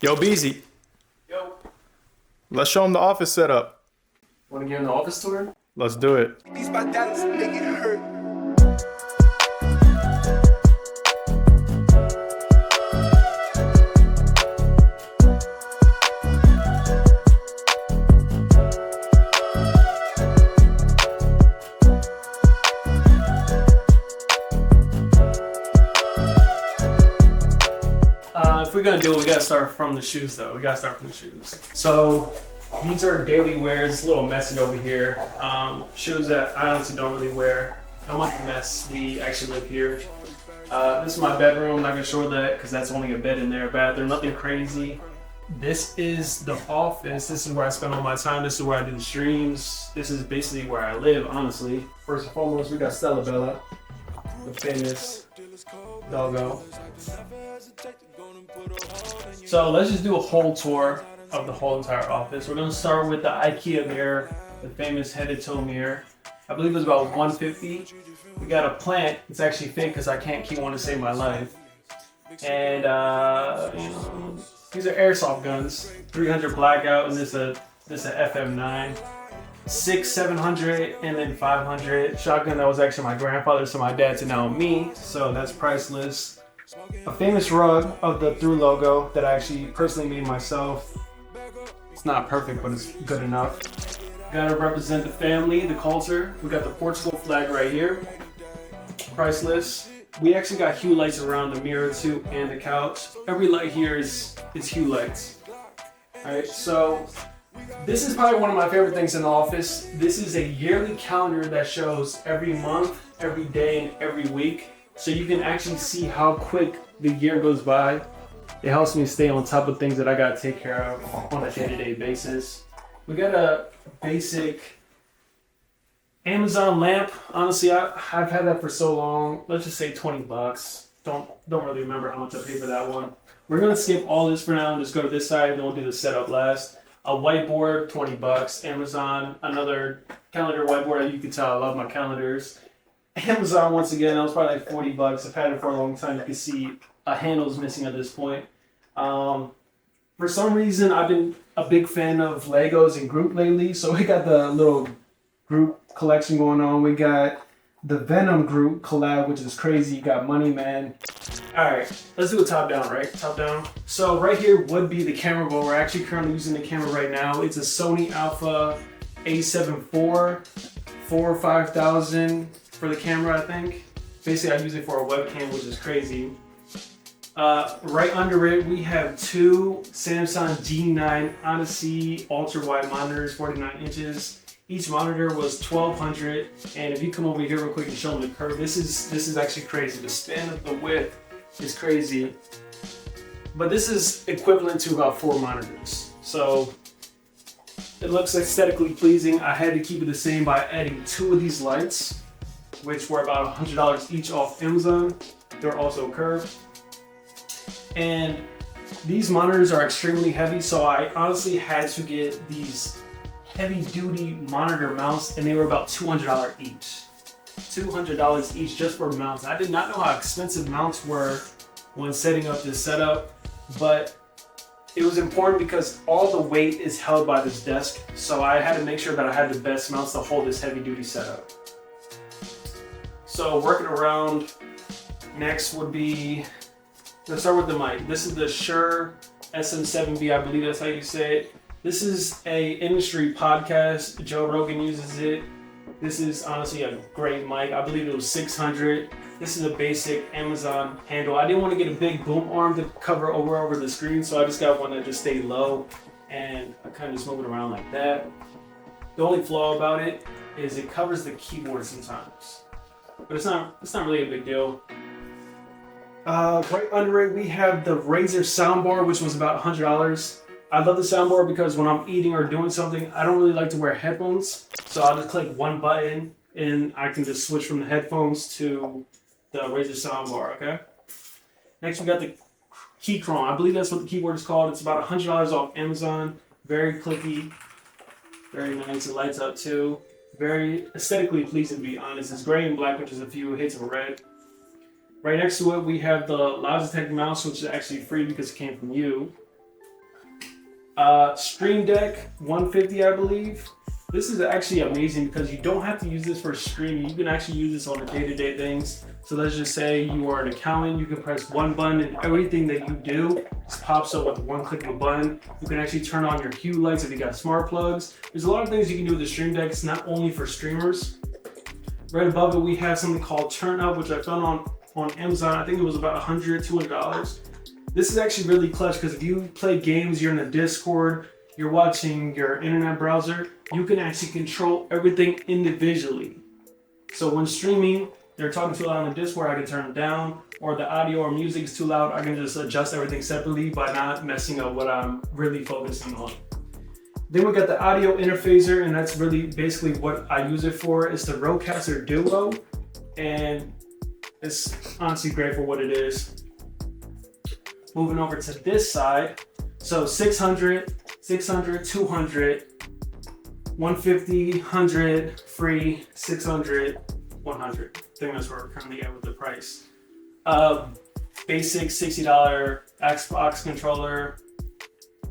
Yo, Beezy, Yo, let's show them the office setup. want to get in the office tour? Let's do it. These my dollars make it hurt. If we're gonna do it, we gotta start from the shoes though. We gotta start from the shoes. So these are daily wears. It's a little messy over here. Shoes that I honestly don't really wear. I don't want the mess. We actually live here. This is my bedroom. I'm not gonna show that because that's only a bed in there. Bathroom, nothing crazy. This is the office. This is where I spend all my time. This is where I do the streams. This is basically where I live, honestly. First and foremost, we got Stella Bella, the famous doggo. So let's just do a whole tour of the whole entire office. We're gonna start with the IKEA mirror, the famous head-to-toe mirror. I believe it was about $150. We got a plant. It's actually fake because I can't keep one to save my life. And these are airsoft guns. 300 blackout, and this a FM9. 600, 700, and then 500 shotgun. That was actually my grandfather's, so my dad's and now me. So that's priceless. A famous rug of the Through logo that I actually personally made myself. It's not perfect, but it's good enough. Gotta represent the family, the culture. We got the Portugal flag right here. Priceless. We actually got hue lights around the mirror too and the couch. Every light here is hue lights. Alright, so this is probably one of my favorite things in the office. This is a yearly calendar that shows every month, every day, and every week. So you can actually see how quick the year goes by. It helps me stay on top of things that I gotta take care of on a day-to-day basis. We got a basic Amazon lamp. Honestly, I've had that for so long. Let's just say 20 bucks. Don't really remember how much I paid for that one. We're gonna skip all this for now and just go to this side, and then we'll do the setup last. A whiteboard, 20 bucks. Amazon, another calendar whiteboard. You can tell I love my calendars. Amazon, once again, that was probably like 40 bucks. I've had it for a long time. You can see a handle's missing at this point. For some reason, I've been a big fan of Legos and Group lately. So we got the little group collection going on. We got the Venom group collab, which is crazy. You got Money Man. All right, let's do a top down, right? Top down. So right here would be the camera roll. We're actually currently using the camera right now. It's a Sony Alpha A7 IV, 5000 for the camera, I think. Basically, I use it for a webcam, which is crazy. Right under it, we have two Samsung G9 Odyssey ultra wide monitors, 49 inches. Each monitor was $1,200. And if you come over here real quick and show them the curve, this is actually crazy. The span of the width is crazy. But this is equivalent to about 4 monitors. So it looks aesthetically pleasing. I had to keep it the same by adding 2 of these lights, which were about $100 each off Amazon. They're also curved. And these monitors are extremely heavy, so I honestly had to get these heavy duty monitor mounts, and they were about $200 each. $200 each just for mounts. I did not know how expensive mounts were when setting up this setup, but it was important because all the weight is held by this desk, so I had to make sure that I had the best mounts to hold this heavy duty setup. So working around, next would be, let's start with the mic. This is the Shure SM7B, I believe that's how you say it. This is a industry podcast. Joe Rogan uses it. This is honestly a great mic. I believe it was $600. This is a basic Amazon handle. I didn't want to get a big boom arm to cover over the screen, so I just got one that just stayed low, and I kind of just move it around like that. The only flaw about it is it covers the keyboard sometimes, but it's not really a big deal. Right under it, we have the Razer soundbar, which was about $100. I love the soundbar because when I'm eating or doing something, I don't really like to wear headphones. So I'll just click one button and I can just switch from the headphones to the Razer soundbar, okay? Next, we got the Keychron. I believe that's what the keyboard is called. It's about $100 off Amazon. Very clicky, very nice. It lights up too. Very aesthetically pleasing, to be honest. It's gray and black, which is a few hits of red. Right next to it, we have the Logitech mouse, which is actually free because it came from you. Stream Deck 150, I believe. This is actually amazing because you don't have to use this for streaming. You can actually use this on the day-to-day things. So let's just say you are an accountant. You can press one button and everything that you do just pops up with one click of a button. You can actually turn on your hue lights if you got smart plugs. There's a lot of things you can do with the Stream Deck. It's not only for streamers. Right above it, we have something called Turn Up, which I found on Amazon. I think it was about $100, $200. This is actually really clutch because if you play games, you're in a Discord, you're watching your internet browser, you can actually control everything individually. So when streaming, they're talking too loud on the Discord, I can turn it down, or the audio or music is too loud, I can just adjust everything separately by not messing up what I'm really focusing on. Then we got the audio interfacer, and that's really basically what I use it for. It's the Rodecaster Duo, and it's honestly great for what it is. Moving over to this side, so 600, 200, 150, 100, free, 600, 100. I think that's where we're currently at with the price. Basic $60 Xbox controller.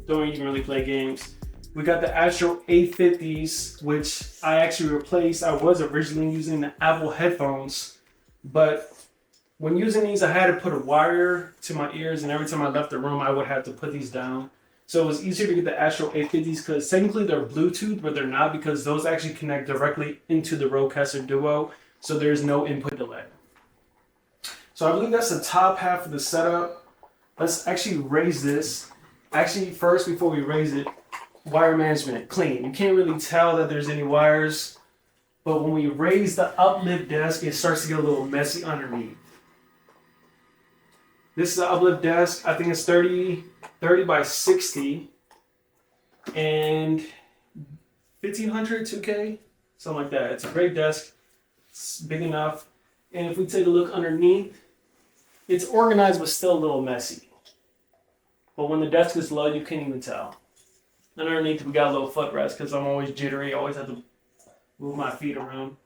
Don't even really play games. We got the Astro 850s, which I actually replaced. I was originally using the Apple headphones, but when using these, I had to put a wire to my ears, and every time I left the room, I would have to put these down. So it was easier to get the Astro 850s because technically they're Bluetooth, but they're not because those actually connect directly into the Rodecaster Duo, so there's no input delay. So I believe that's the top half of the setup. Let's actually raise this. Actually, first, before we raise it, wire management, clean. You can't really tell that there's any wires, but when we raise the uplift desk, it starts to get a little messy underneath. This is the uplift desk. I think it's 30 by 60 and 1500, 2K, something like that. It's a great desk. It's big enough. And if we take a look underneath, it's organized but still a little messy. But when the desk is low, you can't even tell. And underneath, we got a little footrest because I'm always jittery. I always have to move my feet around.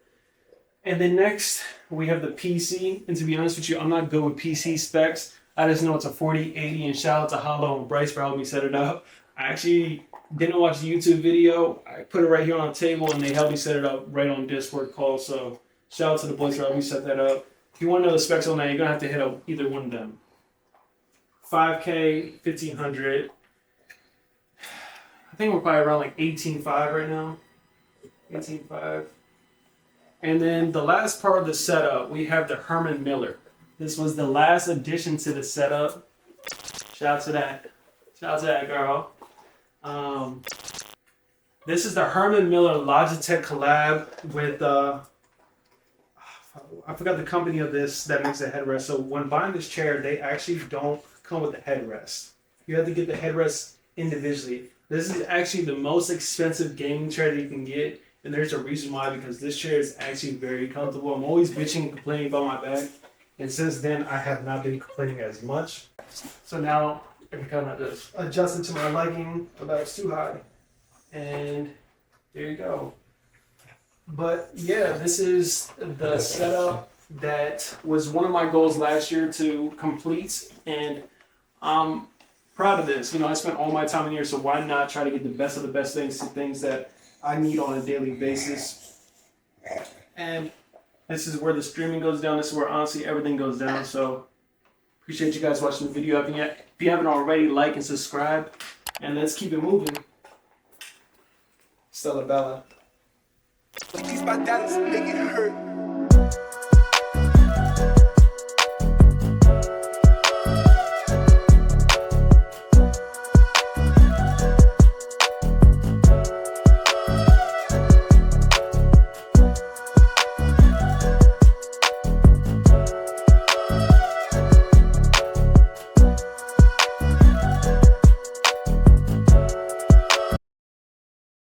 And then next, we have the PC. And to be honest with you, I'm not good with PC specs. I just know it's a 4080, and shout out to Hollow and Bryce for helping me set it up. I actually didn't watch the YouTube video. I put it right here on the table, and they helped me set it up right on Discord call. So shout out to the boys for helping me set that up. If you want to know the specs on that, you're going to have to hit up either one of them. 5K, 1500. I think we're probably around like 18.5 right now. 18.5. And then the last part of the setup, we have the Herman Miller. This was the last addition to the setup. Shout out to that. Shout out to that girl. This is the Herman Miller Logitech collab with, I forgot the company of this that makes the headrest. So when buying this chair, they actually don't come with the headrest. You have to get the headrest individually. This is actually the most expensive gaming chair that you can get. And there's a reason why, because this chair is actually very comfortable. I'm always bitching and complaining about my back. And since then, I have not been complaining as much. So now I can kind of just adjust it to my liking without it's too high. And there you go. But yeah, this is the setup that was one of my goals last year to complete. And I'm proud of this. You know, I spent all my time in here, so why not try to get the best of the best things to things that I need on a daily basis. And this is where the streaming goes down. This is where honestly everything goes down. So appreciate you guys watching the video. If you haven't already, like and subscribe. And let's keep it moving. Stella Bella. These bandanas make it hurt.